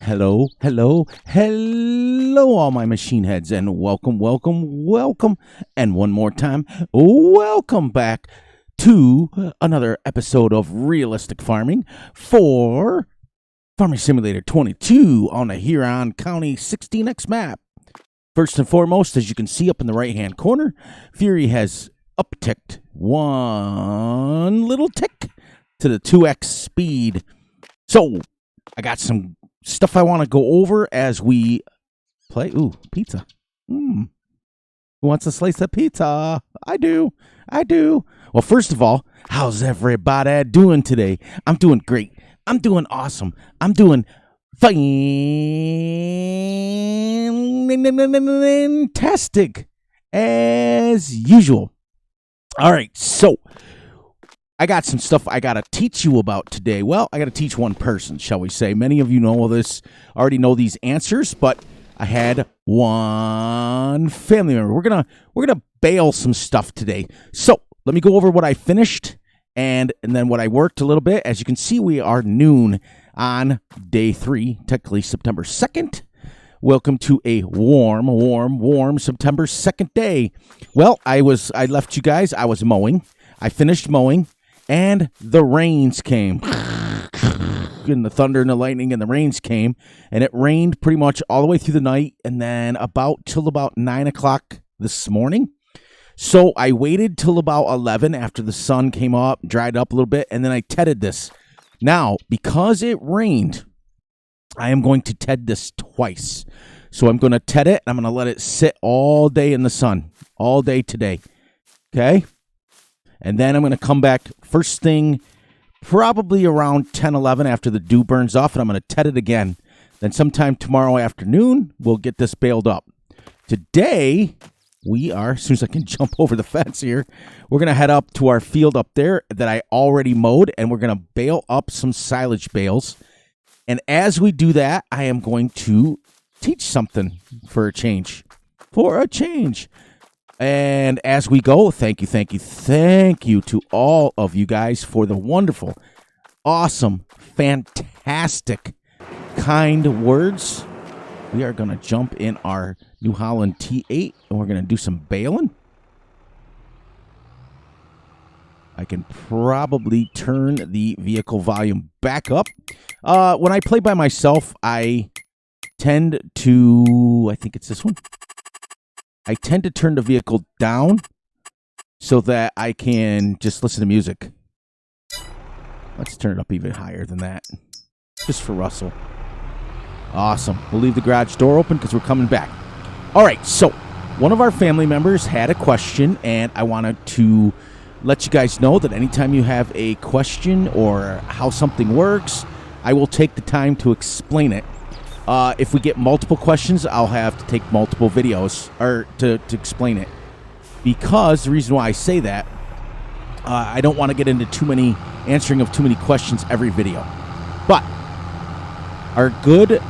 Hello, hello, hello, all my machine heads, and welcome, and one more time, welcome back to another episode of Realistic Farming for Farming Simulator 22 on the Huron County 16X map. First and foremost, as you can see up in the right-hand corner, Fury has upticked one little tick to the 2X speed. So, I got some stuff I want to go over as we play. Ooh, pizza. Who wants a slice of pizza? I do. Well, first of all, how's everybody doing today? I'm doing great. I'm doing awesome. I'm doing fantastic as usual. All right, so I got some stuff I got to teach you about today. Well, I got to teach one person, shall we say. Many of you know this, already know these answers, but I had one family member. We're gonna bale some stuff today. So let me go over what I finished and then what I worked a little bit. As you can see, we are noon on day 3, technically September 2nd. Welcome to a warm September 2nd day. Well, I left you guys. I was mowing. I finished mowing. And the rains came, and the thunder and the lightning and the rains came, and it rained pretty much all the way through the night, and then till about 9 o'clock this morning. So I waited till about 11 after the sun came up, dried up a little bit, and then I tedded this. Now, because it rained, I am going to ted this twice. So I'm going to ted it, and I'm going to let it sit all day in the sun, all day today, okay? And then I'm going to come back first thing, probably around 10, 11 after the dew burns off, and I'm going to ted it again. Then sometime tomorrow afternoon, we'll get this baled up. Today, as soon as I can jump over the fence here, we're going to head up to our field up there that I already mowed, and we're going to bale up some silage bales. And as we do that, I am going to teach something for a change. And as we go, thank you to all of you guys for the wonderful, awesome, fantastic, kind words. We are going to jump in our New Holland T8, and we're going to do some baling. I can probably turn the vehicle volume back up. When I play by myself, I tend to, I think it's this one. I tend to turn the vehicle down so that I can just listen to music. Let's turn it up even higher than that, just for Russell. Awesome. We'll leave the garage door open because we're coming back. All right, so one of our family members had a question, and I wanted to let you guys know that anytime you have a question or how something works, I will take the time to explain it. If we get multiple questions, I'll have to take multiple videos or to explain it. Because the reason why I say that, I don't want to get into answering of too many questions every video. But our good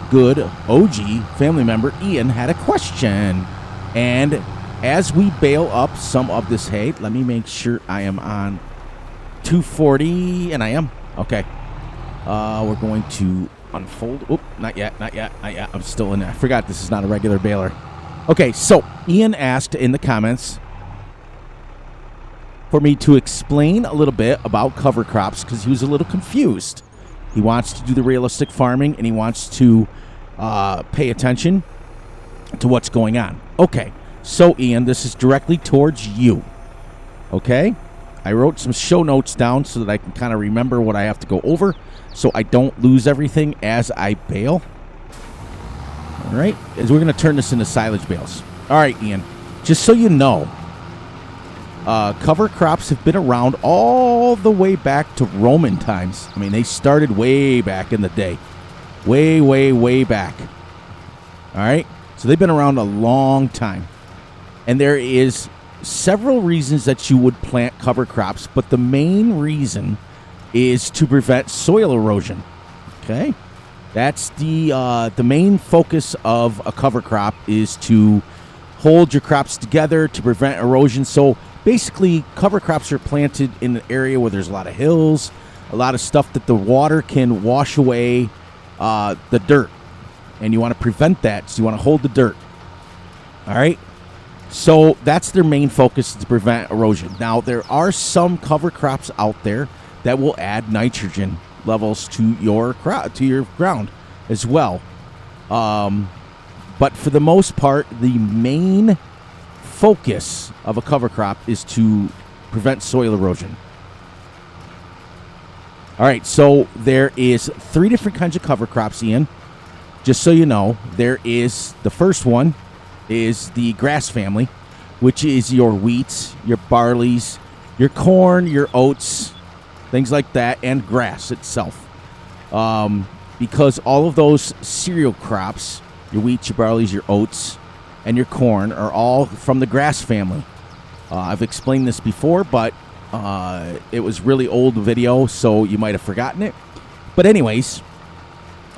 OG family member, Ian, had a question. And as we bale up some of this hay, let me make sure I am on 240, and I am. Okay. We're going to unfold. Oop, not yet. I'm still in there. I forgot this is not a regular baler. Okay, so Ian asked in the comments for me to explain a little bit about cover crops because he was a little confused. He wants to do the realistic farming, and he wants to pay attention to what's going on. Okay, so Ian, this is directly towards you. Okay? I wrote some show notes down so that I can kind of remember what I have to go over, so I don't lose everything as I bale. All right, as we're going to turn this into silage bales. All right, Ian, just so you know, cover crops have been around all the way back to Roman times. I mean, they started way back in the day. Way back. All right, so they've been around a long time. And there is several reasons that you would plant cover crops, but the main reason is to prevent soil erosion. Okay, that's the main focus of a cover crop, is to hold your crops together to prevent erosion. So basically, cover crops are planted in an area where there's a lot of hills, a lot of stuff that the water can wash away the dirt. and you want to prevent that. So you want to hold the dirt. All right. So that's their main focus, to prevent erosion. Now, there are some cover crops out there that will add nitrogen levels to your ground as well. But for the most part, the main focus of a cover crop is to prevent soil erosion. All right, so there is 3 different kinds of cover crops, Ian. Just so you know, the first one is the grass family, which is your wheats, your barleys, your corn, your oats, things like that, and grass itself. Because all of those cereal crops, your wheats, your barleys, your oats, and your corn, are all from the grass family. I've explained this before, but it was really old video, so you might have forgotten it. But anyways,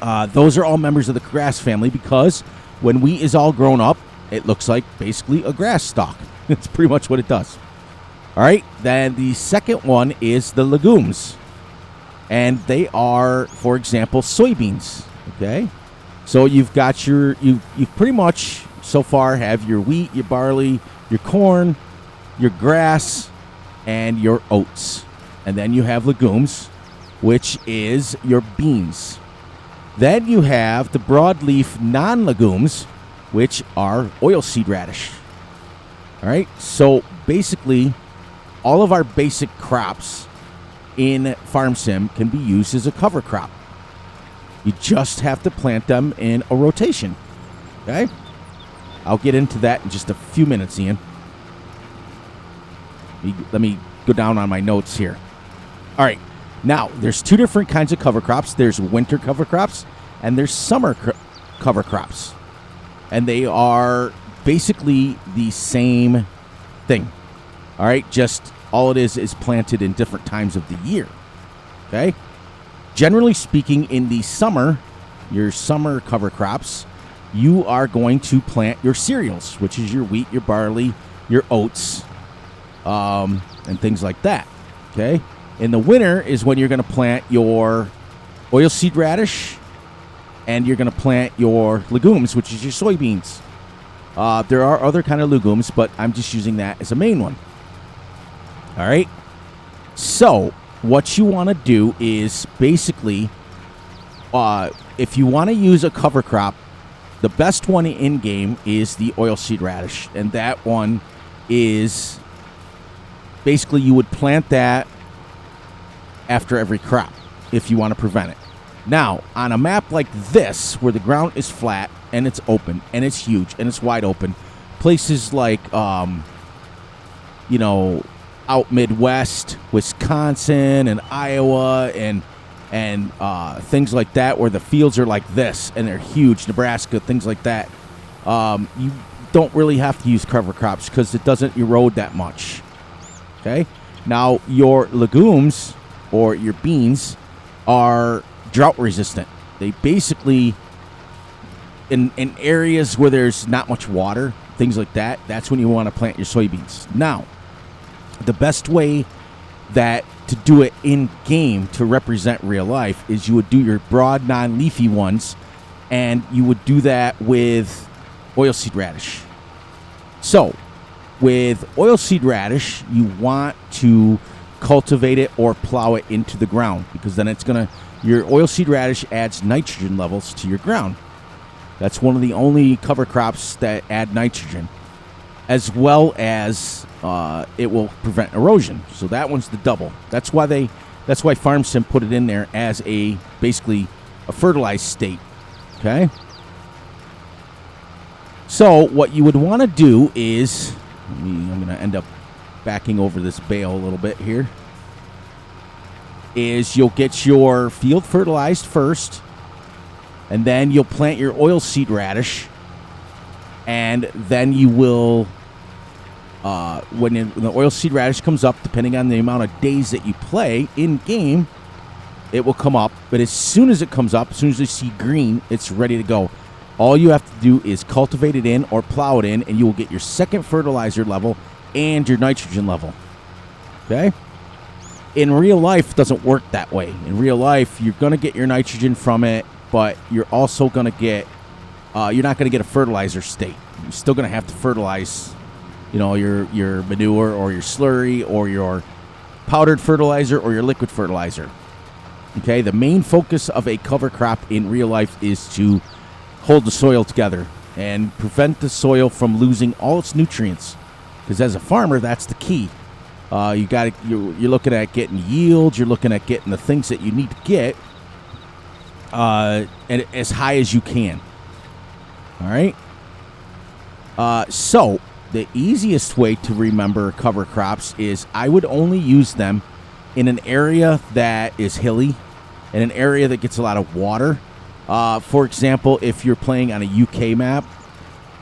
those are all members of the grass family, because when wheat is all grown up, it looks like basically a grass stalk. It's pretty much what it does. All right, then the second one is the legumes. And they are, for example, soybeans. Okay, so you've got you pretty much so far have your wheat, your barley, your corn, your grass, and your oats. And then you have legumes, which is your beans. Then you have the broadleaf non-legumes, which are oilseed radish. All right, so basically all of our basic crops in Farm Sim can be used as a cover crop. You just have to plant them in a rotation. Okay? I'll get into that in just a few minutes, Ian. Let me go down on my notes here. All right. Now, there's 2 different kinds of cover crops. There's winter cover crops and there's summer cover crops. And they are basically the same thing. All right? Just all it is planted in different times of the year. Okay? Generally speaking, in the summer, your summer cover crops, you are going to plant your cereals, which is your wheat, your barley, your oats, and things like that. Okay? In the winter is when you're going to plant your oilseed radish, and you're going to plant your legumes, which is your soybeans. There are other kind of legumes, but I'm just using that as a main one. All right? So what you want to do is basically, if you want to use a cover crop, the best one in-game is the oilseed radish. And that one is basically you would plant that after every crop if you want to prevent it. Now, on a map like this, where the ground is flat and it's open and it's huge and it's wide open, places like, out Midwest, Wisconsin and Iowa and things like that, where the fields are like this and they're huge, Nebraska, things like that, you don't really have to use cover crops because it doesn't erode that much. Okay? Now, your legumes or your beans are drought resistant. They basically, in areas where there's not much water, things like that, that's when you want to plant your soybeans. Now, the best way to do it in game to represent real life is you would do your broad non-leafy ones, and you would do that with oilseed radish. So with oilseed radish, you want to cultivate it or plow it into the ground, because then your oilseed radish adds nitrogen levels to your ground. That's one of the only cover crops that add nitrogen, as well as it will prevent erosion. So that one's the double. That's why Farm Sim put it in there as basically a fertilized state. Okay? So what you would want to do is, I'm going to end up backing over this bale a little bit here, is you'll get your field fertilized first, and then you'll plant your oilseed radish, and then you will, when the oilseed radish comes up, depending on the amount of days that you play in-game, it will come up. But as soon as it comes up, as soon as you see green, it's ready to go. All you have to do is cultivate it in or plow it in, and you will get your second fertilizer level and your nitrogen level. Okay? In real life, it doesn't work that way. In real life, you're going to get your nitrogen from it, but you're also going to get you're not going to get a fertilizer state. You're still going to have to fertilize, your manure or your slurry or your powdered fertilizer or your liquid fertilizer. Okay, the main focus of a cover crop in real life is to hold the soil together and prevent the soil from losing all its nutrients. Because as a farmer, that's the key. You're looking at getting yields. You're looking at getting the things that you need to get and as high as you can. All right. So the easiest way to remember cover crops is I would only use them in an area that is hilly, in an area that gets a lot of water. For example, if you're playing on a UK map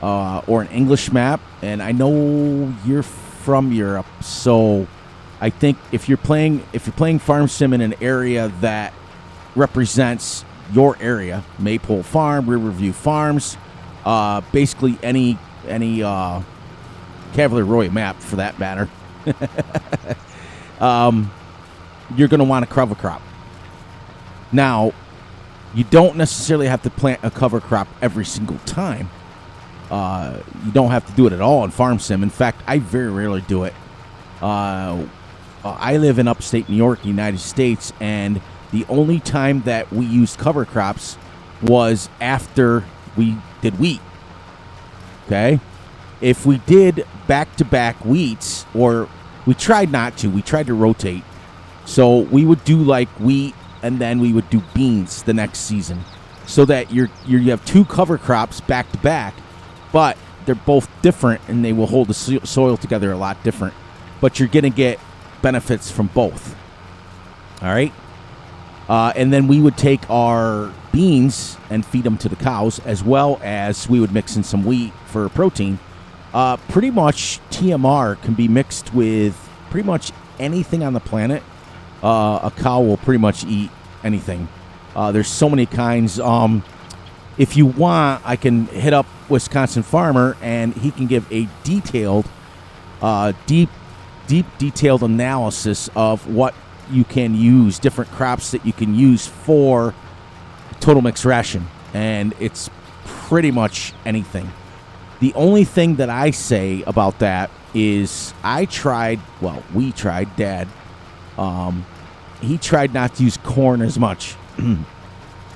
or an English map, and I know you're from Europe, so I think if you're playing Farm Sim in an area that represents your area, Maypole Farm, Riverview Farms, basically any Cavalier Roy map for that matter, you're going to want a cover crop. Now, you don't necessarily have to plant a cover crop every single time. You don't have to do it at all in Farm Sim. In fact, I very rarely do it. I live in upstate New York, United States, and the only time that we used cover crops was after we did wheat. Okay? If we did back-to-back wheats, or we tried not to, we tried to rotate. So we would do like wheat, and then we would do beans the next season, so that you have two cover crops back-to-back, but they're both different, and they will hold the soil together a lot different. But you're going to get benefits from both. All right? And then we would take our beans and feed them to the cows, as well as we would mix in some wheat for protein. Pretty much TMR can be mixed with pretty much anything on the planet. A cow will pretty much eat anything. There's so many kinds. If you want, I can hit up Wisconsin Farmer, and he can give a detailed, detailed analysis of what you can use, different crops that you can use for total mixed ration, and it's pretty much anything. The only thing that I say about that is we tried, Dad, he tried not to use corn as much.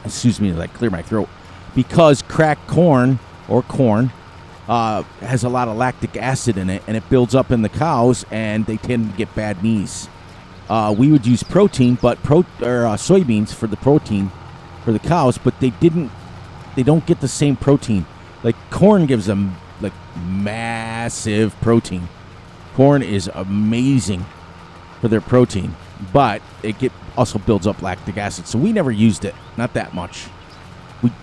Excuse me as I clear my throat. Because cracked corn, or corn, has a lot of lactic acid in it, and it builds up in the cows, and they tend to get bad knees. We would use protein, but soybeans for the protein for the cows, but they don't get the same protein. Like corn gives them like massive protein. Corn is amazing for their protein, but it also builds up lactic acid. So we never used it, not that much.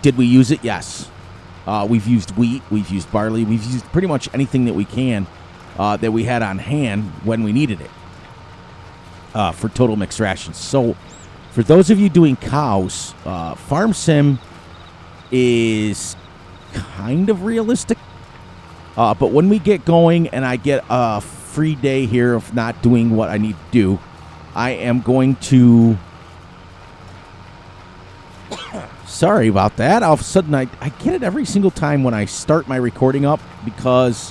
Did we use it? Yes. We've used wheat, we've used barley, we've used pretty much anything that we can that we had on hand when we needed it for total mixed rations. So for those of you doing cows, Farm Sim is kind of realistic. But when we get going and I get a free day here of not doing what I need to do, I am going to... Sorry about that. All of a sudden, I get it every single time when I start my recording up, because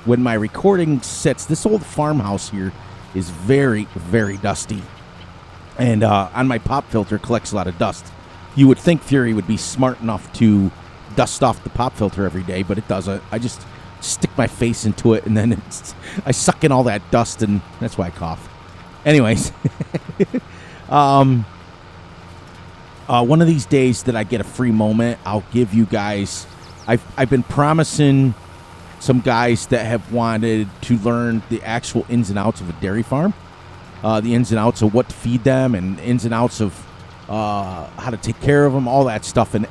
when my recording sits, this old farmhouse here is very, very dusty. And on my pop filter collects a lot of dust. You would think Fury would be smart enough to dust off the pop filter every day, but it doesn't. I just stick my face into it, and then I suck in all that dust, and that's why I cough. Anyways, one of these days that I get a free moment, I'll give you guys... I've been promising some guys that have wanted to learn the actual ins and outs of a dairy farm, the ins and outs of what to feed them, and ins and outs of how to take care of them, all that stuff. And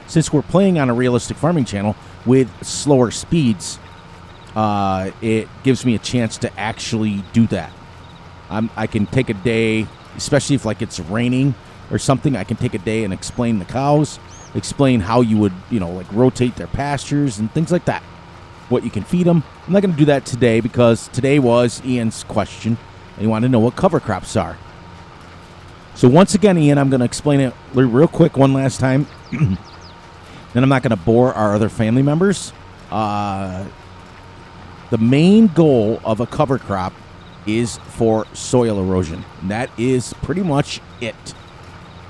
since we're playing on a realistic farming channel with slower speeds, it gives me a chance to actually do that. I can take a day, especially if like it's raining or something, I can take a day and explain the cows, explain how you would, like rotate their pastures and things like that, what you can feed them. I'm not going to do that today because today was Ian's question, and he wanted to know what cover crops are. So once again, Ian, I'm going to explain it real quick one last time. And I'm not going to bore our other family members. The main goal of a cover crop is for soil erosion. And that is pretty much it.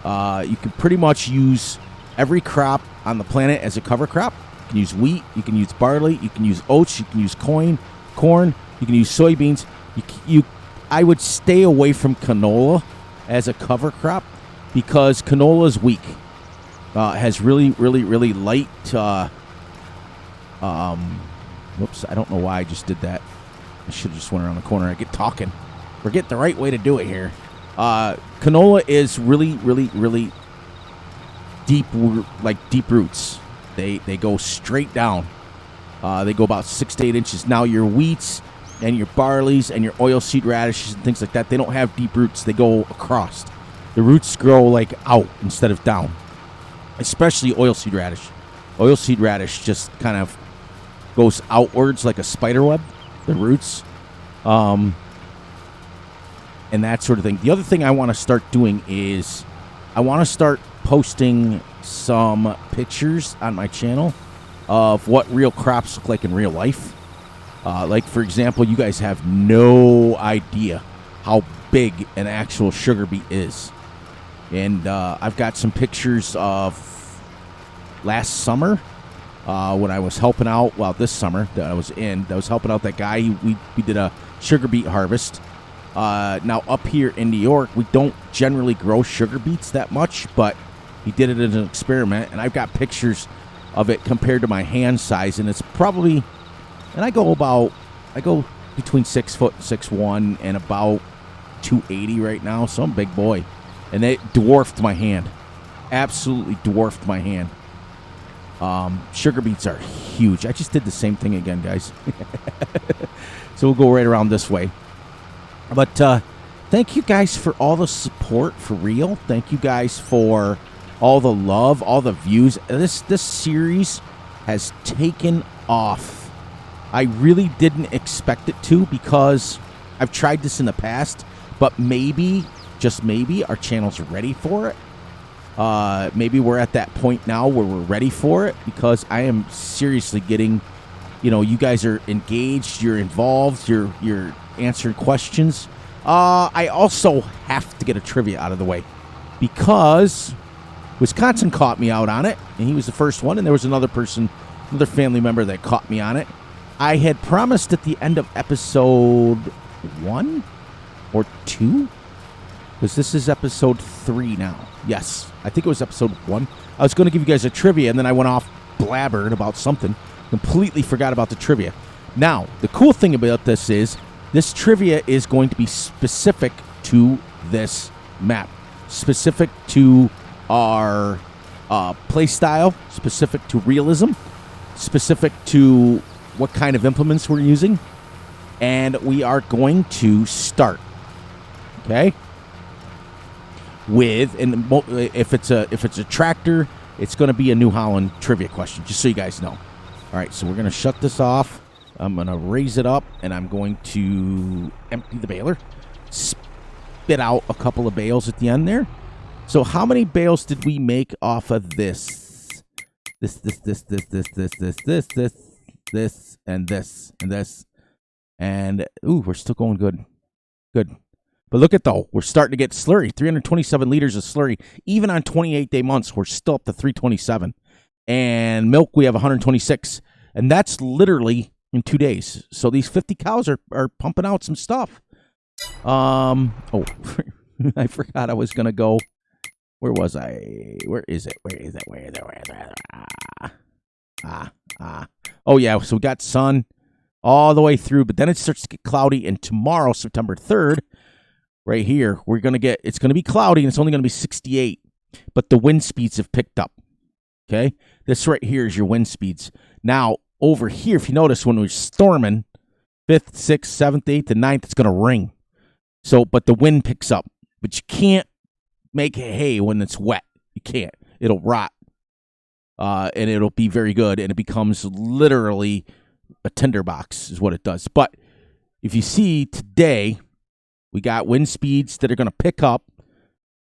You can pretty much use every crop on the planet as a cover crop. You can use wheat, you can use barley, you can use oats, you can use corn, you can use soybeans. I would stay away from canola as a cover crop because canola is weak. Has really light. Whoops! I don't know why I just did that. I should have just went around the corner. I get talking. Forget the right way to do it here. Canola is really deep, like deep roots. They go straight down. They go about 6 to 8 inches. Now your wheats and your barleys and your oilseed radishes and things like that, they don't have deep roots. They go across. The roots grow like out instead of down. Especially oilseed radish. Oilseed radish just kind of goes outwards like a spider web. The roots. And that sort of thing. The other thing I want to start doing is I want to start posting some pictures on my channel of what real crops look like in real life. Like, for example, you guys have no idea how big an actual sugar beet is. And I've got some pictures of last summer when I was helping out, well, this summer that I was helping out that guy. We did a sugar beet harvest. Now, up here in New York, we don't generally grow sugar beets that much, but he did it as an experiment, and I've got pictures of it compared to my hand size, and it's probably, and I go between 6 foot 6'1" and about 280 right now, so I'm a big boy. And it dwarfed my hand. Absolutely dwarfed my hand. Sugar beets are huge. I just did the same thing again, guys. So we'll go right around this way. But thank you guys for all the support, for real. Thank you guys for all the love, all the views. This series has taken off. I really didn't expect it to because I've tried this in the past, but maybe, just maybe, our channel's ready for it. Maybe we're at that point now where we're ready for it because I am seriously getting, you guys are engaged, you're involved, you're answering questions. I also have to get a trivia out of the way because Wisconsin caught me out on it, and he was the first one, and there was another family member that caught me on it. I had promised at the end of episode 1 or 2, because this is episode 3 now. Yes, I think it was episode 1. I was going to give you guys a trivia, and then I went off blabbering about something. Completely forgot about the trivia. Now, the cool thing about this is this trivia is going to be specific to this map, specific to our play style, specific to realism, specific to what kind of implements we're using, and we are going to start, okay, with, and if it's a tractor, it's going to be a New Holland trivia question, just so you guys know. All right, so we're going to shut this off. I'm going to raise it up, and I'm going to empty the baler, spit out a couple of bales at the end there. So how many bales did we make off of this, and this? And, ooh, we're still going good. Good. But look at, though, we're starting to get slurry. 327 liters of slurry. Even on 28-day months, we're still up to 327. And milk, we have 126. And that's literally in 2 days. So these 50 cows are pumping out some stuff. Oh, I forgot I was going to go. Where was I? Where is it? Oh, yeah. So we got sun all the way through, but then it starts to get cloudy. And tomorrow, September 3rd, right here, it's going to be cloudy, and it's only going to be 68. But the wind speeds have picked up. Okay? This right here is your wind speeds. Now, over here, if you notice, when we're storming, 5th, 6th, 7th, 8th, and 9th, it's going to ring. So, but the wind picks up. But you can't make hay when it's wet. You can't. It'll rot. And it'll be very good, and it becomes literally a tinderbox is what it does. But if you see today, we got wind speeds that are going to pick up.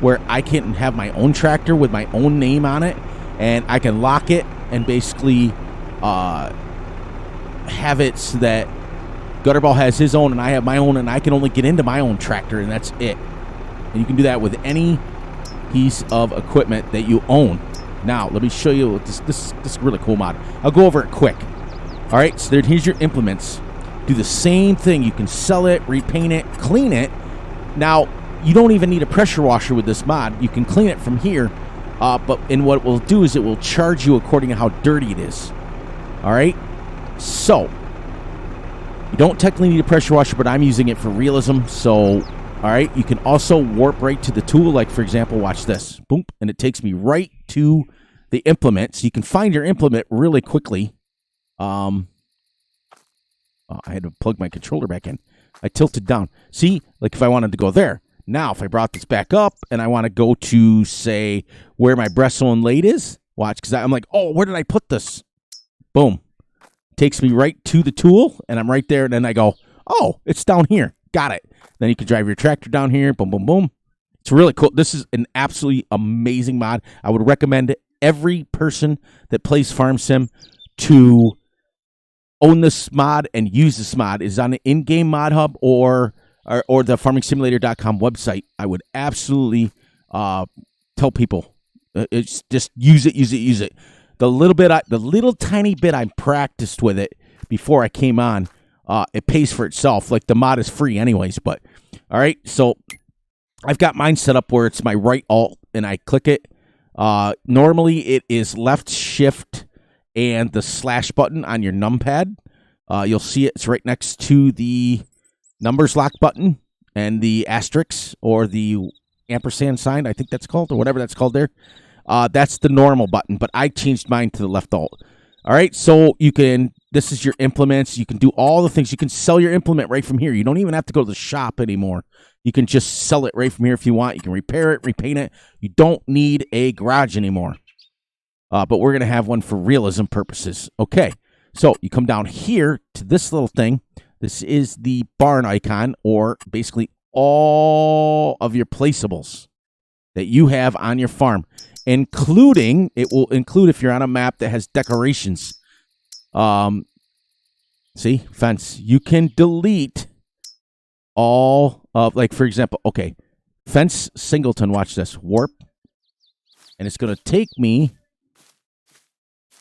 where I can have my own tractor with my own name on it, and I can lock it and basically have it so that Gutterball has his own and I have my own, and I can only get into my own tractor, and that's it. And you can do that with any piece of equipment that you own. Now, let me show you this really cool mod. I'll go over it quick. All right, so here's your implements. Do the same thing. You can sell it, repaint it, clean it. Now, you don't even need a pressure washer with this mod. You can clean it from here, but what it will do is it will charge you according to how dirty it is. All right, so you don't technically need a pressure washer, but I'm using it for realism. So, all right, you can also warp right to the tool. Like, for example, watch this. Boom, and it takes me right to the implement. So you can find your implement really quickly. I had to plug my controller back in. I tilted down. See, like if I wanted to go there. Now, if I brought this back up and I want to go to, say, where my Brestle and Lade is, watch, because I'm like, oh, where did I put this? Boom. Takes me right to the tool, and I'm right there, and then I go, oh, it's down here. Got it. Then you can drive your tractor down here. Boom, boom, boom. It's really cool. This is an absolutely amazing mod. I would recommend every person that plays Farm Sim to own this mod and use this mod. Is on the in-game mod hub or the farmingsimulator.com website. I would absolutely tell people, it's just use it. The little tiny bit I practiced with it before I came on, it pays for itself. Like, the mod is free anyways. But all right, so I've got mine set up where it's my right alt and I click it. Normally it is left shift and the slash button on your numpad. You'll see it's right next to the numbers lock button and the asterisk or the ampersand sign, I think that's called, or whatever that's called there. That's the normal button, but I changed mine to the left alt. All right, so this is your implements. You can do all the things. You can sell your implement right from here. You don't even have to go to the shop anymore. You can just sell it right from here if you want. You can repair it, repaint it. You don't need a garage anymore. But we're going to have one for realism purposes. Okay, so you come down here to this little thing. This is the barn icon, or basically all of your placeables that you have on your farm, including, it will include if you're on a map that has decorations. See, fence. You can delete all of, like, for example, okay, fence singleton, watch this, warp, and it's going to take me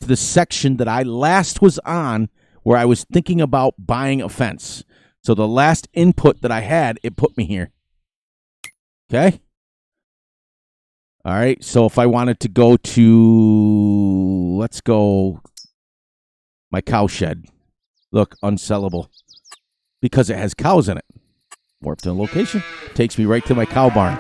to the section that I last was on where I was thinking about buying a fence. So the last input that I had, it put me here. Okay? All right, so if I wanted to go to, let's go, my cow shed. Look, unsellable. Because it has cows in it. Warp to the location. Takes me right to my cow barn.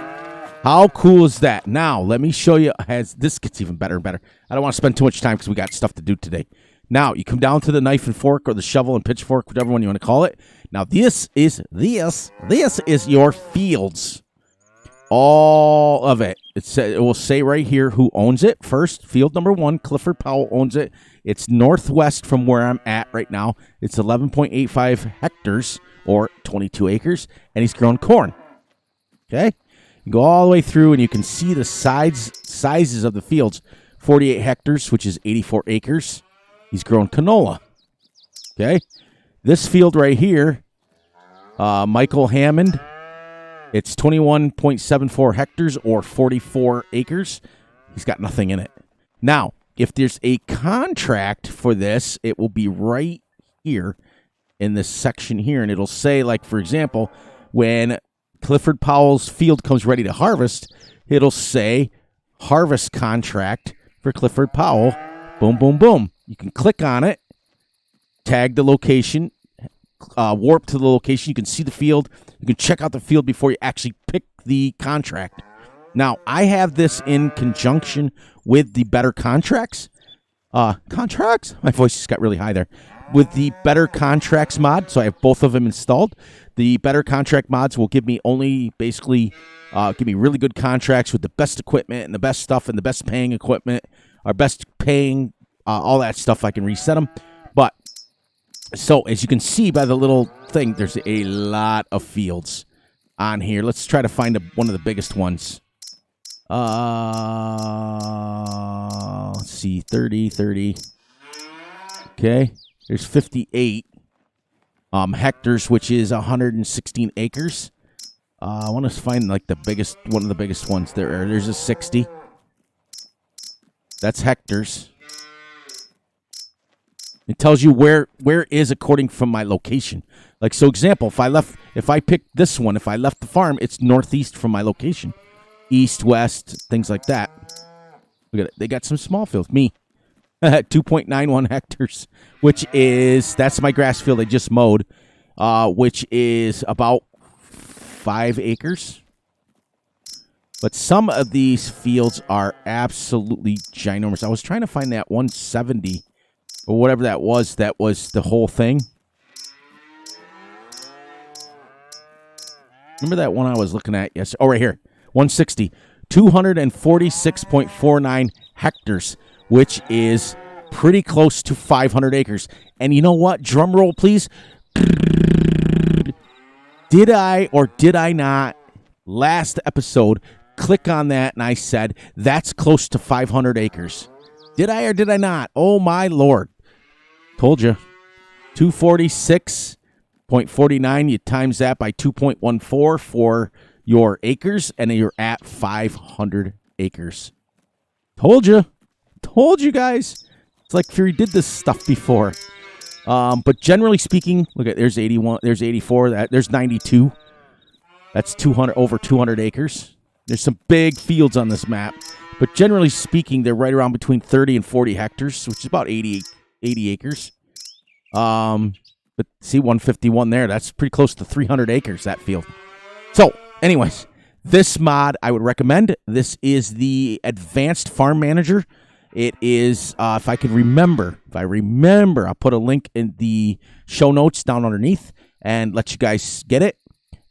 How cool is that? Now, let me show you. This gets even better and better. I don't want to spend too much time because we got stuff to do today. Now, you come down to the knife and fork or the shovel and pitchfork, whatever one you want to call it. Now, this is your fields. All of it. It will say right here who owns it. First, field number 1, Clifford Powell owns it. It's northwest from where I'm at right now. It's 11.85 hectares or 22 acres, and he's grown corn. Okay? You go all the way through, and you can see the sizes of the fields. 48 hectares, which is 84 acres. He's grown canola. Okay? This field right here, Michael Hammond, it's 21.74 hectares or 44 acres. He's got nothing in it. Now, if there's a contract for this, it will be right here in this section here, and it'll say, like, for example, when Clifford Powell's field comes ready to harvest, it'll say harvest contract for Clifford Powell. Boom, boom, boom. You can click on it, tag the location, warp to the location. You can see the field. You can check out the field before you actually pick the contract. Now, I have this in conjunction with the Better Contracts. Contracts? My voice just got really high there. With the Better Contracts mod, so I have both of them installed. The Better Contract mods will give me only basically give me really good contracts with the best equipment and the best stuff and the best paying equipment, or best paying, all that stuff. I can reset them. But, so as you can see by the little thing, there's a lot of fields on here. Let's try to find one of the biggest ones. Let's see, 30. Okay, there's 58 hectares, which is 116 acres. I want to find like one of the biggest ones there. There's a 60. That's hectares. It tells you where is according from my location. Like, so example, if I picked this one, if I left the farm, it's northeast from my location. East, west, things like that. Look at it. They got some small fields. Me. 2.91 hectares, that's my grass field I just mowed, which is about 5 acres. But some of these fields are absolutely ginormous. I was trying to find that 170 or whatever that was the whole thing. Remember that one I was looking at yesterday? Oh, right here. 160. 246.49 hectares, which is pretty close to 500 acres. And you know what? Drum roll, please. Did I or did I not, last episode, click on that and I said, that's close to 500 acres? Did I or did I not? Oh, my Lord. Told you. 246.49, you times that by 2.14 for your acres, and you're at 500 acres. Told you guys. It's like Fury did this stuff before. But generally speaking, look at, there's 81, there's 84, there's 92. That's 200, over 200 acres. There's some big fields on this map, but generally speaking, they're right around between 30 and 40 hectares, which is about 80 acres. But see, 151 there. That's pretty close to 300 acres, that field. So, anyways, this mod I would recommend. This is the Advanced Farm Manager. It is, if I remember, I'll put a link in the show notes down underneath and let you guys get it,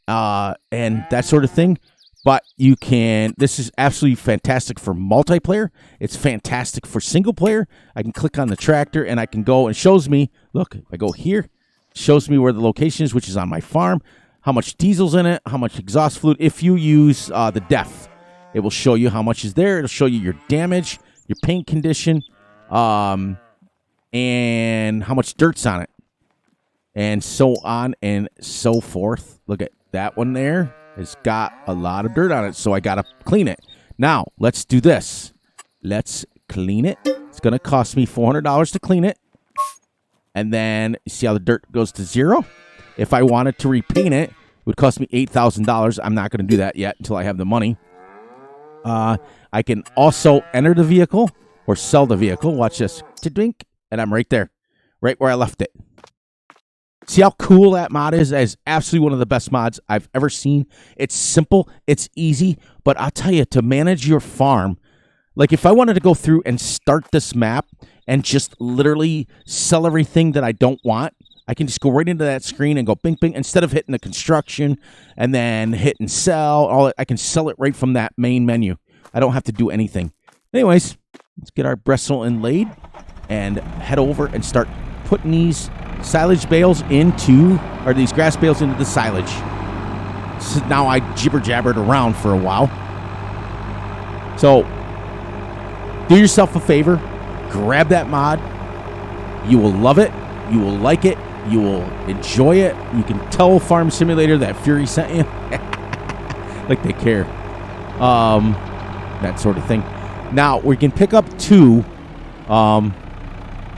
and that sort of thing. But this is absolutely fantastic for multiplayer. It's fantastic for single player. I can click on the tractor and I can go, and it shows me, look, if I go here, it shows me where the location is, which is on my farm, how much diesel's in it, how much exhaust fluid. If you use the def, it will show you how much is there. It'll show you your damage, your paint condition, and how much dirt's on it, and so on and so forth. Look at that one there. It's got a lot of dirt on it, so I got to clean it. Now, let's do this. Let's clean it. It's going to cost me $400 to clean it. And then, you see how the dirt goes to 0? If I wanted to repaint it, it would cost me $8,000. I'm not going to do that yet until I have the money. I can also enter the vehicle or sell the vehicle. Watch this. Tidwink, and I'm right there. Right where I left it. See how cool that mod is? That is absolutely one of the best mods I've ever seen. It's simple, it's easy, but I'll tell you, to manage your farm, like if I wanted to go through and start this map and just literally sell everything that I don't want, I can just go right into that screen and go bing, bing. Instead of hitting the construction and then hit and sell, I can sell it right from that main menu. I don't have to do anything. Anyways, let's get our Brestle inlaid and head over and start putting these silage bales these grass bales into the silage. So now I jibber-jabbered around for a while. So, do yourself a favor. Grab that mod. You will love it. You will like it. You will enjoy it. You can tell Farm Simulator that Fury sent you. Like they care. That sort of thing. Now, we can pick up 2.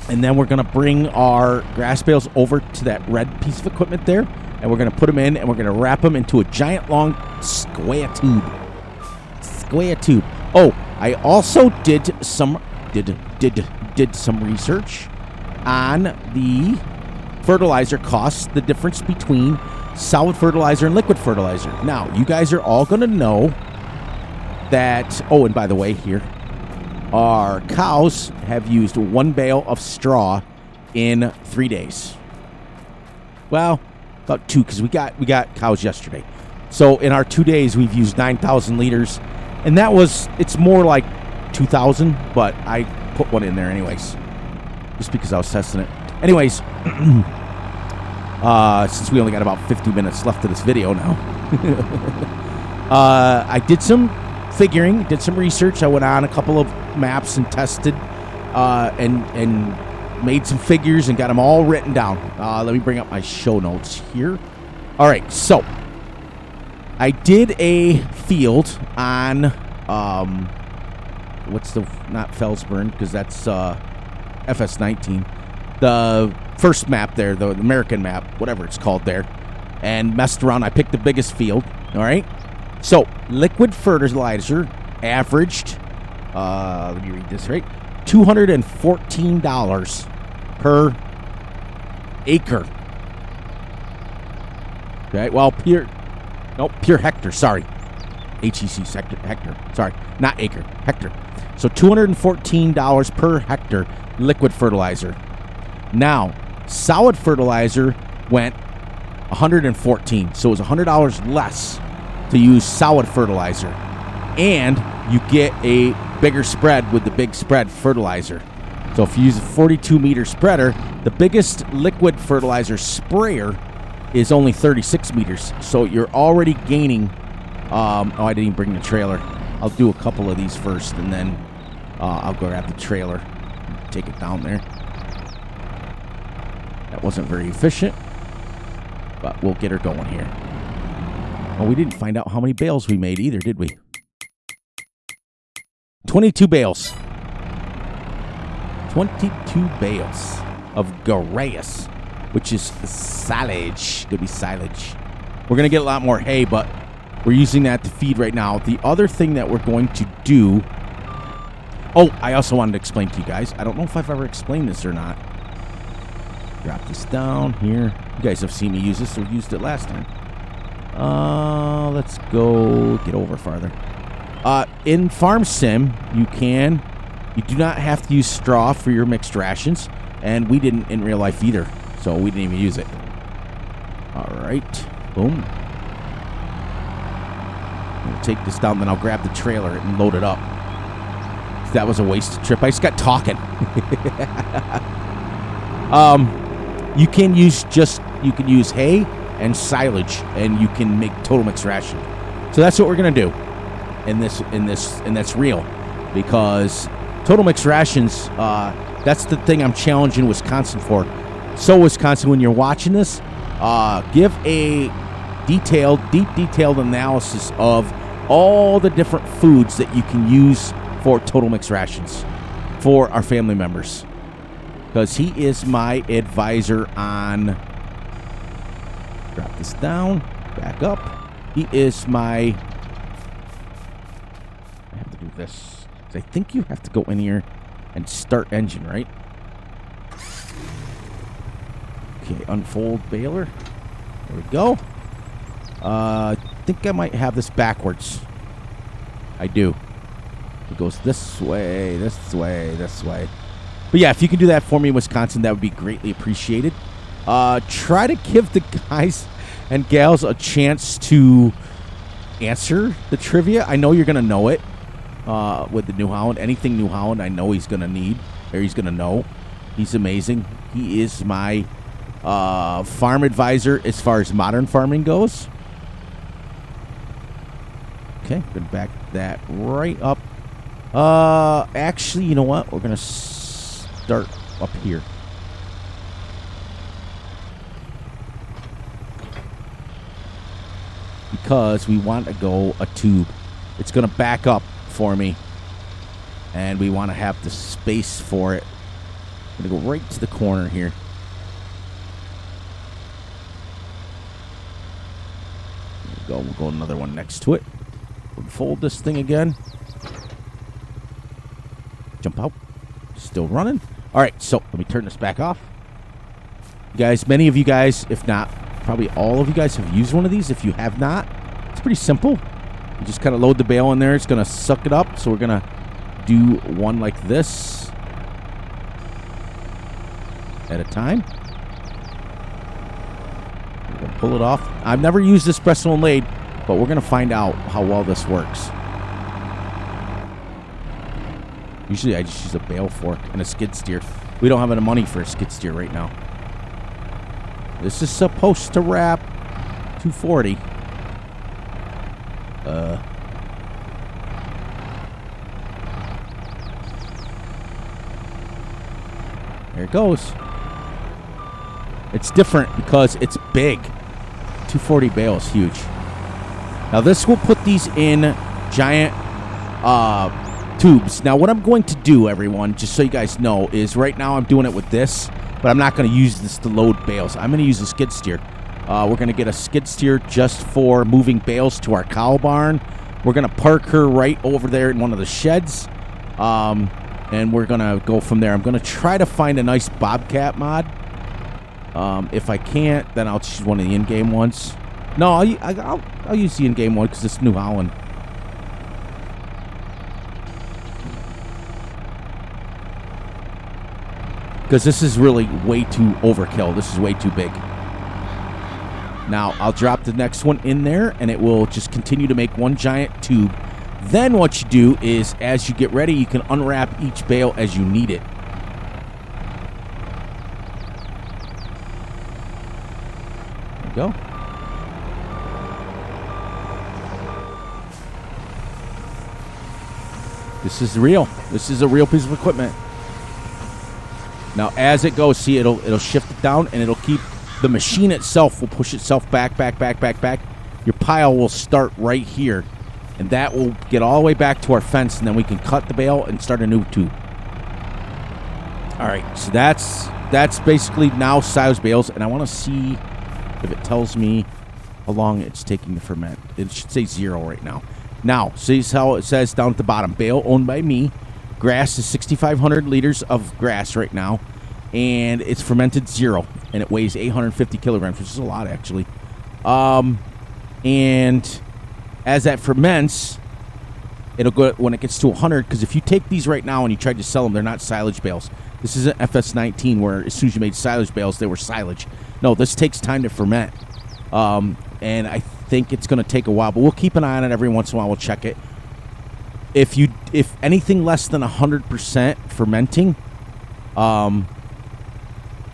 And then we're going to bring our grass bales over to that red piece of equipment there. And we're going to put them in, and we're going to wrap them into a giant long square tube. Oh, I also did some research on the fertilizer costs, the difference between solid fertilizer and liquid fertilizer. Now, you guys are all going to know that, oh, and by the way, here, our cows have used 1 bale of straw in 3 days. Well, about 2, because we got cows yesterday. So in our 2 days, we've used 9,000 liters, and it's more like 2,000, but I put 1 in there anyways, just because I was testing it. Anyways, since we only got about 50 minutes left of this video now, I did some figuring, did some research. I went on a couple of maps and tested and made some figures and got them all written down. Let me bring up my show notes here. All right, so I did a field on, not Felsburn, because that's Fs19. The first map there, the American map, whatever it's called there, and messed around. I picked the biggest field, all right? So, liquid fertilizer averaged, let me read this right, $214 per acre. Okay, well, pure hectare, sorry. HEC hectare, sorry, not acre, hectare. So $214 per hectare liquid fertilizer. Now, solid fertilizer went $114, so it was $100 less to use solid fertilizer. And you get a bigger spread with the big spread fertilizer. So if you use a 42-meter spreader, the biggest liquid fertilizer sprayer is only 36 meters. So you're already gaining... I didn't even bring the trailer. I'll do a couple of these first, and then I'll go grab the trailer. Take it down there. That wasn't very efficient, but we'll get her going here. Well, we didn't find out how many bales we made either, did we? 22 bales. 22 bales of Garaeus, which is silage. Could be silage. We're going to get a lot more hay, but we're using that to feed right now. The other thing that we're going to do... Oh, I also wanted to explain to you guys. I don't know if I've ever explained this or not. Drop this down here. You guys have seen me use this, so we used it last time. Let's go get over farther. In Farm Sim, you do not have to use straw for your mixed rations, and we didn't in real life either, so we didn't even use it. All right, boom. I'll take this down, then I'll grab the trailer and load it up. That was a wasted trip. I just got talking. You can use hay and silage, and you can make total mixed ration. So that's what we're gonna do in this, and that's real, because total mixed rations. That's the thing I'm challenging Wisconsin for. So Wisconsin, when you're watching this, give a deep detailed analysis of all the different foods that you can use for total mixed rations for our family members. Because he is my advisor on... Drop this down. Back up. He is my... I have to do this. I think you have to go in here and start engine, right? Okay, unfold baler. There we go. I think I might have this backwards. I do. It goes this way, this way, this way. But yeah, if you can do that for me in Wisconsin, that would be greatly appreciated. Try to give the guys and gals a chance to answer the trivia. I know you're going to know it with the New Holland. Anything New Holland, I know he's going to need, or he's going to know. He's amazing. He is my farm advisor as far as modern farming goes. Okay, going to back that right up. Actually, you know what? We're going to start up here. Because we want to go a tube. It's going to back up for me. And we want to have the space for it. I'm going to go right to the corner here. There we go. We'll go another one next to it. We'll fold this thing again. Jump out. Still running. All right, so let me turn this back off. You guys, many of you guys, if not, probably all of you guys have used one of these. If you have not, it's pretty simple. You just kind of load the bale in there. It's going to suck it up. So we're going to do one like this at a time. We're going to pull it off. I've never used this press and lathe, but we're going to find out how well this works. Usually I just use a bale fork and a skid steer. We don't have enough money for a skid steer right now. This is supposed to wrap 240. There it goes. It's different because it's big. 240 bales, huge. Now this will put these in giant tubes. Now what I'm going to do, everyone, just so you guys know, is right now I'm doing it with this, but I'm not going to use this to load bales. I'm going to use a skid steer. We're going to get a skid steer just for moving bales to our cow barn. We're going to park her right over there in one of the sheds, and we're going to go from there. I'm going to try to find a nice Bobcat mod. If I can't, then I'll choose one of the in-game ones. No, I'll use the in-game one because it's New Holland. Because this is really way too overkill. This is way too big. Now, I'll drop the next one in there, and it will just continue to make one giant tube. Then what you do is, as you get ready, you can unwrap each bale as you need it. There you go. This is real. This is a real piece of equipment. Now, as it goes, see, it'll shift it down, and it'll keep... The machine itself will push itself back. Your pile will start right here, and that will get all the way back to our fence, and then we can cut the bale and start a new tube. All right, so that's basically now silage bales, and I want to see if it tells me how long it's taking to ferment. It should say 0 right now. Now, see how it says down at the bottom, bale owned by me. Grass is 6,500 liters of grass right now, and it's fermented 0. And it weighs 850 kilograms, which is a lot, actually. And as that ferments, it'll go when it gets to 100. Because if you take these right now and you tried to sell them, they're not silage bales. This isn't Fs22 where as soon as you made silage bales, they were silage. No, this takes time to ferment. And I think it's going to take a while. But we'll keep an eye on it every once in a while. We'll check it. If anything less than 100% fermenting,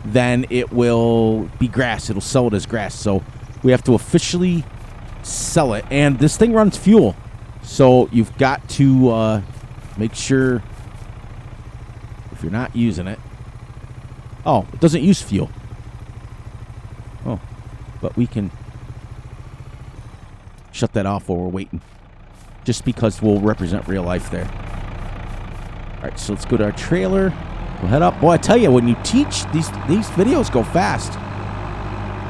then it will be grass. It'll sell it as grass. So we have to officially sell it. And this thing runs fuel. So you've got to make sure if you're not using it. Oh, it doesn't use fuel. Oh, but we can shut that off while we're waiting. Just because we'll represent real life there. All right, so let's go to our trailer. We'll head up. Boy, I tell you, when you teach, these videos go fast.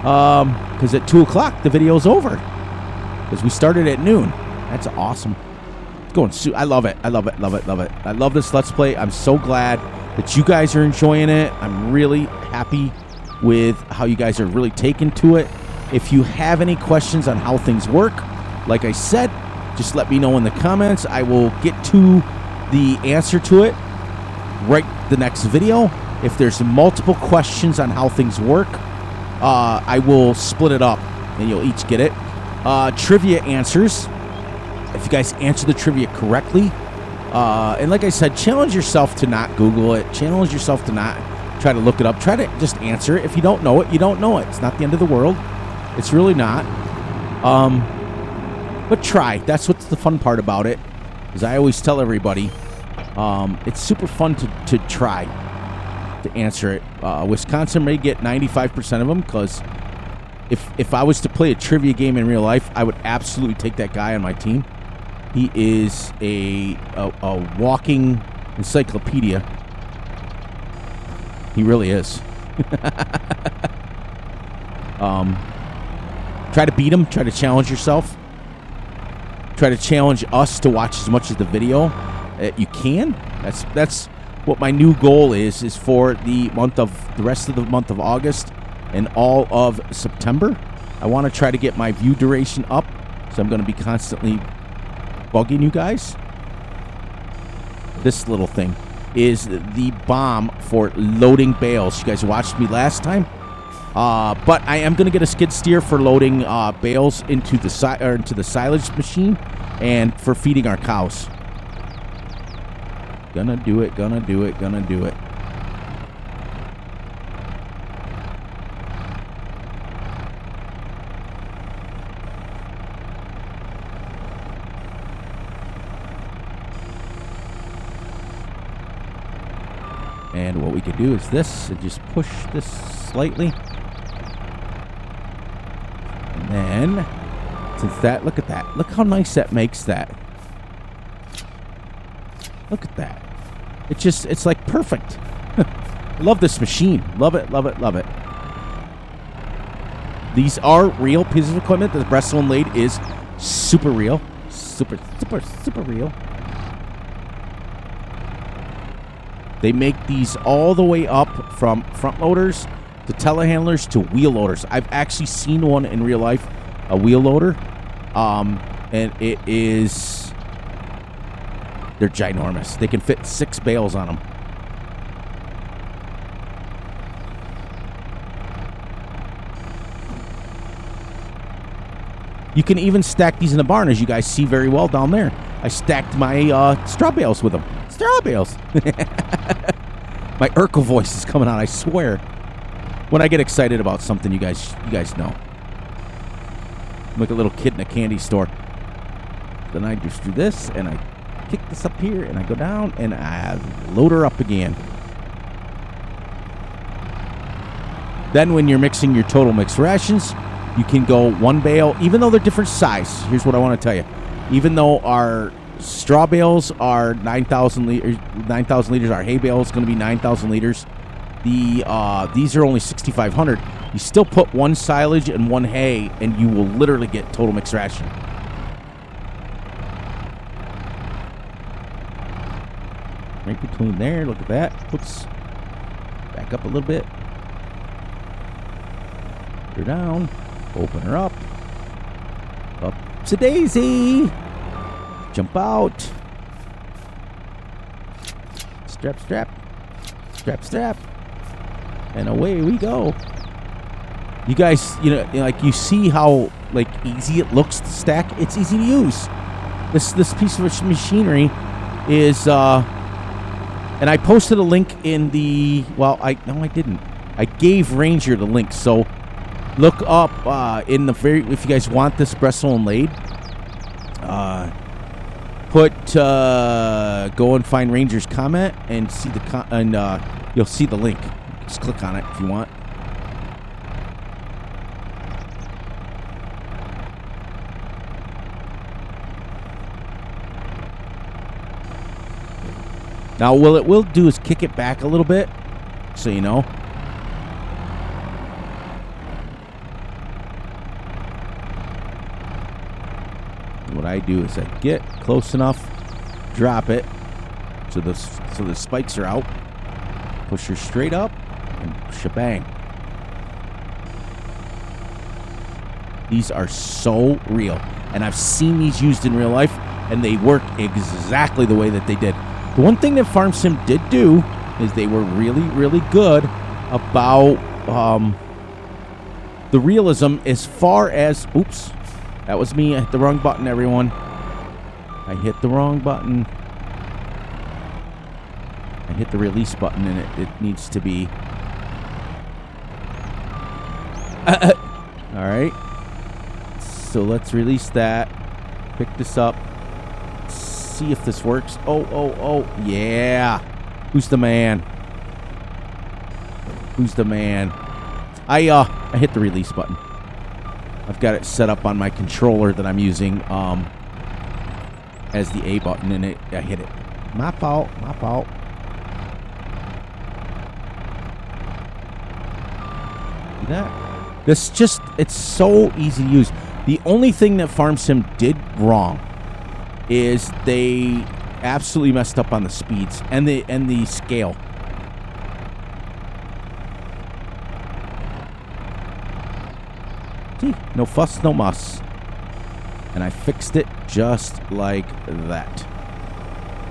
Because at 2 o'clock, the video's over. Because we started at noon. That's awesome. It's going. I love it. I love it. Love it. Love it. I love this Let's Play. I'm so glad that you guys are enjoying it. I'm really happy with how you guys are really taking to it. If you have any questions on how things work, like I said, just let me know in the comments. I will get to the answer to it right the next video. If there's multiple questions on how things work, I will split it up and you'll each get it. Trivia answers. If you guys answer the trivia correctly, and like I said, challenge yourself to not Google it. Challenge yourself to not try to look it up. Try to just answer it. If you don't know it, you don't know it. It's not the end of the world. It's really not. But try. That's what's the fun part about it. As I always tell everybody, it's super fun to try to answer it. Wisconsin may get 95% of them because if I was to play a trivia game in real life, I would absolutely take that guy on my team. He is a walking encyclopedia. He really is. Try to beat him. Try to challenge yourself. Try to challenge us to watch as much of the video you can. That's what my new goal is for the rest of the month of August and all of September. I want to try to get my view duration up, so I'm going to be constantly bugging you guys. This little thing is the bomb for loading bales. You guys watched me last time, but I am going to get a skid steer for loading bales into the silage machine and for feeding our cows. Gonna do it. Gonna do it. Gonna do it. And what we could do is this, and just push this slightly. And then, since that, look at that. Look how nice that makes that. Look at that. It's like perfect. Love this machine. Love it, love it, love it. These are real pieces of equipment. The Brestle and Lathe is super real. Super, super, super real. They make these all the way up from front loaders to telehandlers to wheel loaders. I've actually seen one in real life, a wheel loader. And it is... They're ginormous. They can fit 6 bales on them. You can even stack these in the barn, as you guys see very well down there. I stacked my straw bales with them. Straw bales. My Urkel voice is coming out, I swear. When I get excited about something, you guys know. I'm like a little kid in a candy store. Then I just do this, and I kick this up here, and I go down, and I load her up again. Then when you're mixing your total mix rations, you can go 1 bale, even though they're different size. Here's what I want to tell you. Even though our straw bales are 9,000 liters, our hay bale is going to be 9,000 liters. These are only 6,500. You still put 1 silage and 1 hay, and you will literally get total mix ration. Right between there, look at that. Oops. Back up a little bit. Put her down. Open her up. Up to Daisy. Jump out. Strap, strap. Strap, strap. And away we go. You guys, like you see how like easy it looks to stack. It's easy to use. This piece of machinery is and I posted a link in the I didn't. I gave Ranger the link, so look up if you guys want this Brestle and Lathe, go and find Ranger's comment and see you'll see the link. Just click on it if you want. Now, what it will do is kick it back a little bit, so you know. What I do is I get close enough, drop it, so the spikes are out, push her straight up, and shebang. These are so real, and I've seen these used in real life, and they work exactly the way that they did. The one thing that Farm Sim did do is they were really, really good about the realism as far as... Oops. That was me. I hit the wrong button, everyone. I hit the wrong button. I hit the release button, and it needs to be... All right. So let's release that. Pick this up. See if this works. Oh. Yeah. Who's the man? Who's the man? I hit the release button. I've got it set up on my controller that I'm using as the A button, and I hit it. My fault. See that? It's so easy to use. The only thing that Farm Sim did wrong is they absolutely messed up on the speeds and the scale. See, no fuss, no muss. And I fixed it just like that.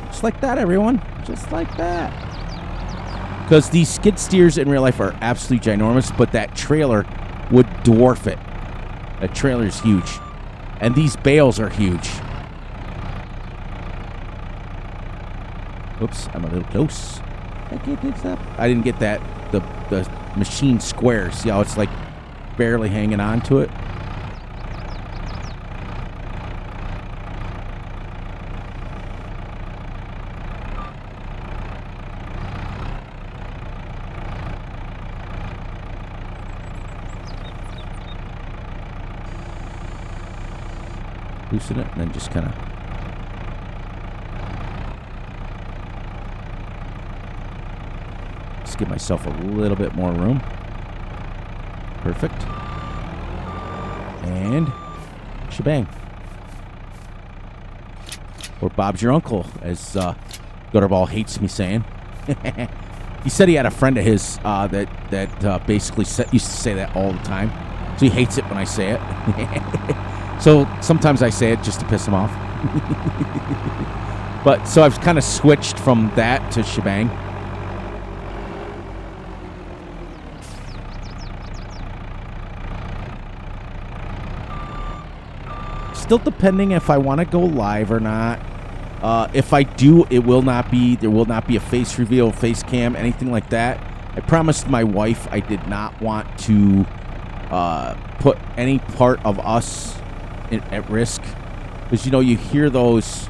Just like that, everyone. Just like that. Because these skid steers in real life are absolutely ginormous, but that trailer would dwarf it. That trailer is huge. And these bales are huge. Oops, I'm a little close. I can't do that. I didn't get that. The machine square. See how it's like barely hanging on to it? loosen it, and then just kind of just give myself a little bit more room. Perfect. And shebang. Or Bob's your uncle, as Gutterball hates me saying. He said he had a friend of his that basically used to say that all the time. So he hates it when I say it. So sometimes I say it just to piss him off. But so I've kind of switched from that to shebang. Still depending if I want to go live or not. If I do, there will not be a face reveal, face cam, anything like that. I promised my wife I did not want to put any part of us at risk. Because, you hear those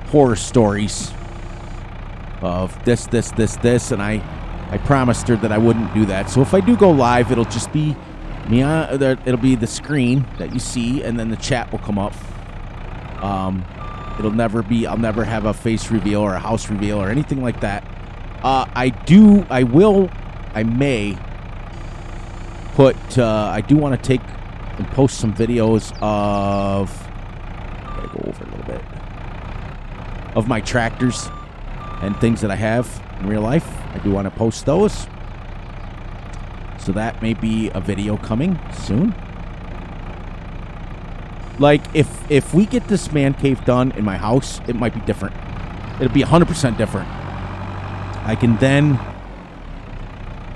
horror stories of this, and I promised her that I wouldn't do that. So if I do go live, it'll just be me. It'll be the screen that you see, and then the chat will come up. I'll never have a face reveal or a house reveal or anything like that. I do want to take and post some videos of, gotta go over a little bit, of my tractors and things that I have in real life. I do want to post those. So that may be a video coming soon. Like, if we get this man cave done in my house, it might be different. It'll be 100% different. I can then...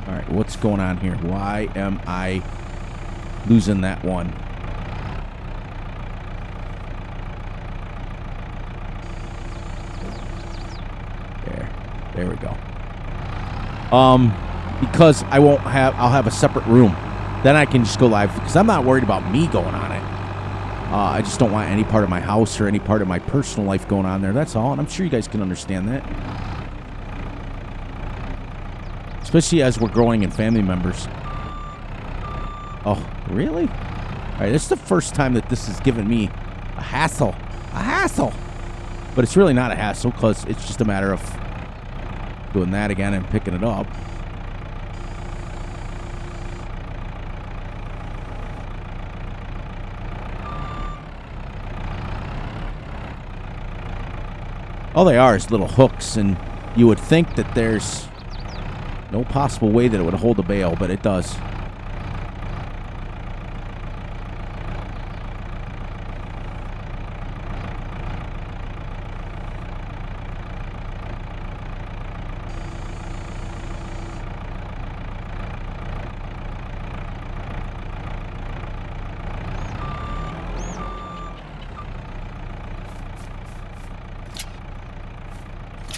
All right, what's going on here? Why am I losing that one? There we go. Because I'll have a separate room. Then I can just go live, because I'm not worried about me going on it. I just don't want any part of my house or any part of my personal life going on there. That's all. And I'm sure you guys can understand that. Especially as we're growing in family members. Oh, really? All right, this is the first time that this has given me a hassle. A hassle! But it's really not a hassle, because it's just a matter of doing that again and picking it up. All they are is little hooks, and you would think that there's no possible way that it would hold a bale, but it does.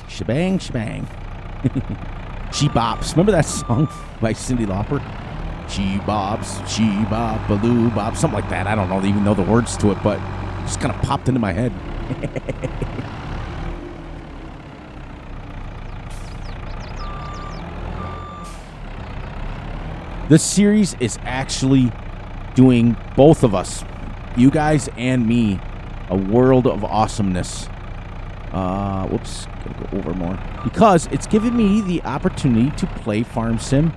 Shebang, shebang. She bops. Remember that song by Cyndi Lauper? She bobs, she bop, baloo bop, something like that. I don't even know the words to it, but it just kind of popped into my head. This series is actually doing both of us, you guys and me, a world of awesomeness. Whoops, gotta go over more. Because it's given me the opportunity to play Farm Sim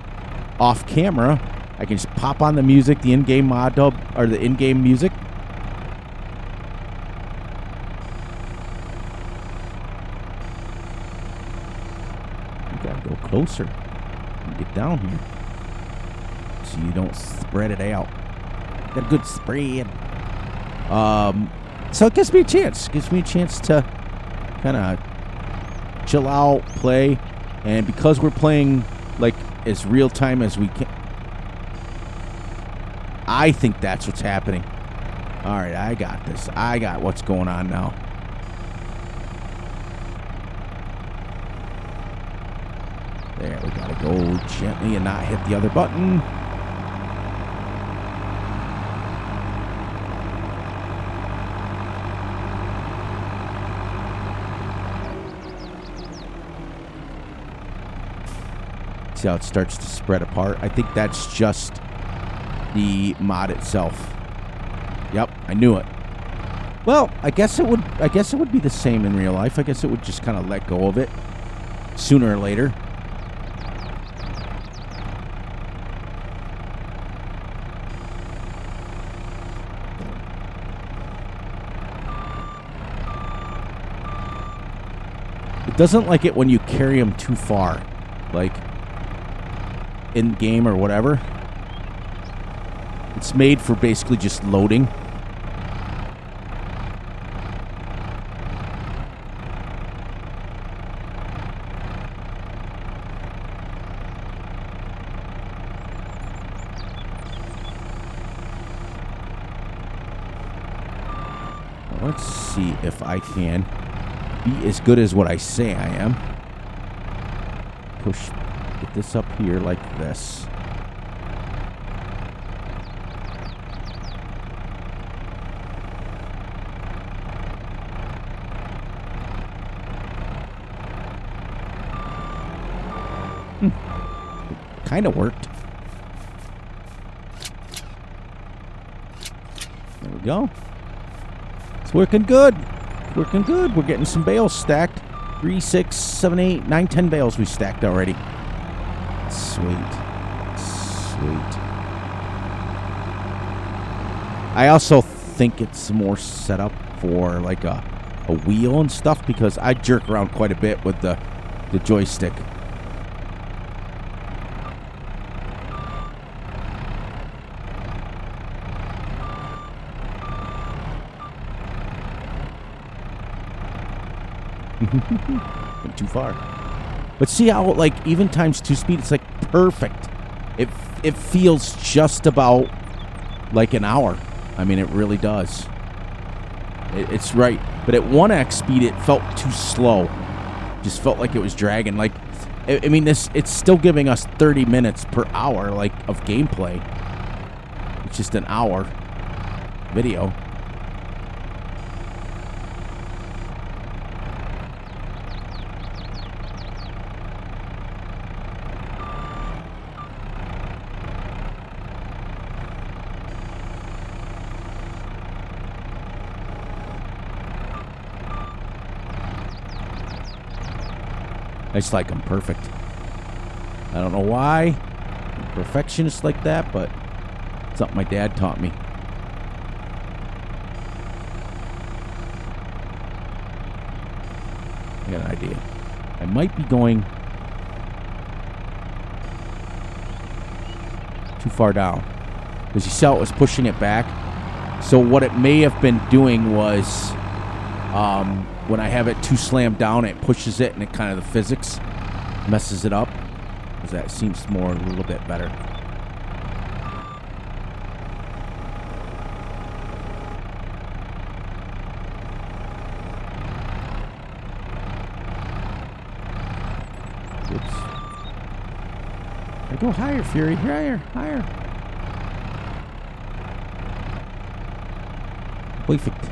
off camera. I can just pop on the music, the in-game mod dub, or the in-game music. You gotta go closer and get down here so you don't spread it out. Got a good spread. So it gives me a chance. Gives me a chance to kind of chill out, play, and because we're playing like as real time as we can, I think that's what's happening. All right, I got this. I got what's going on now. There, we gotta go gently and not hit the other button. See how it starts to spread apart? I think that's just the mod itself. Yep, I knew it. Well, I guess it would be the same in real life. I guess it would just kind of let go of it sooner or later. It doesn't like it when you carry them too far, like in game or whatever. It's made for basically just loading. Let's see if I can be as good as what I say I am. Get this up here like this. Kind of worked. There we go. It's working good. Working good. We're getting some bales stacked. 3, 6, 7, 8, 9, 10 bales we stacked already. Sweet. Sweet. I also think it's more set up for like a wheel and stuff because I jerk around quite a bit with the joystick. Went too far. But see how, like, even times 2 speed, it's like perfect. It feels just about like an hour. I mean, it really does. It's right. But at 1x speed, it felt too slow. Just felt like it was dragging. Like, I mean, it's still giving us 30 minutes per hour, like, of gameplay. It's just an hour video. I just like them perfect. I don't know why I'm a perfectionist like that, but it's something my dad taught me. I got an idea. I might be going too far down because you saw it was pushing it back. So what it may have been doing was when I have it too slammed down, it pushes it, and it kind of the physics messes it up. Because that seems a little bit better. Oops. I go higher, Fury. Higher, higher. Perfect.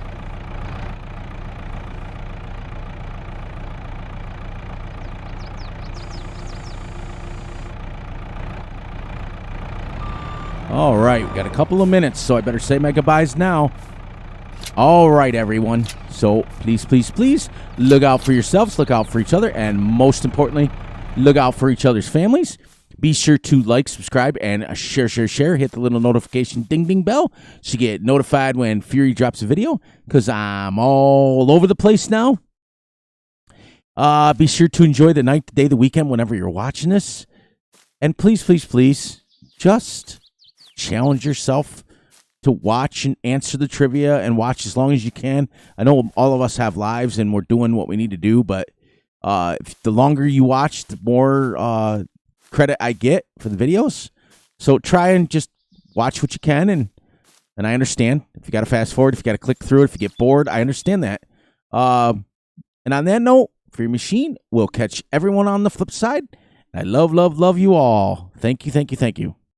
All right, we got a couple of minutes, so I better say my goodbyes now. All right, everyone. So please, please, please look out for yourselves, look out for each other, and most importantly, look out for each other's families. Be sure to like, subscribe, and share. Hit the little notification ding bell so you get notified when Fury drops a video, because I'm all over the place now. Be sure to enjoy the night, the day, the weekend, whenever you're watching this. And please, please, please, just challenge yourself to watch and answer the trivia and watch as long as you can. I know all of us have lives and we're doing what we need to do, but the longer you watch, the more credit I get for the videos. So try and just watch what you can, and I understand if you got to fast forward, if you got to click through it, if you get bored, I understand that. And on that note, for your machine, we'll catch everyone on the flip side. I love you all. Thank you.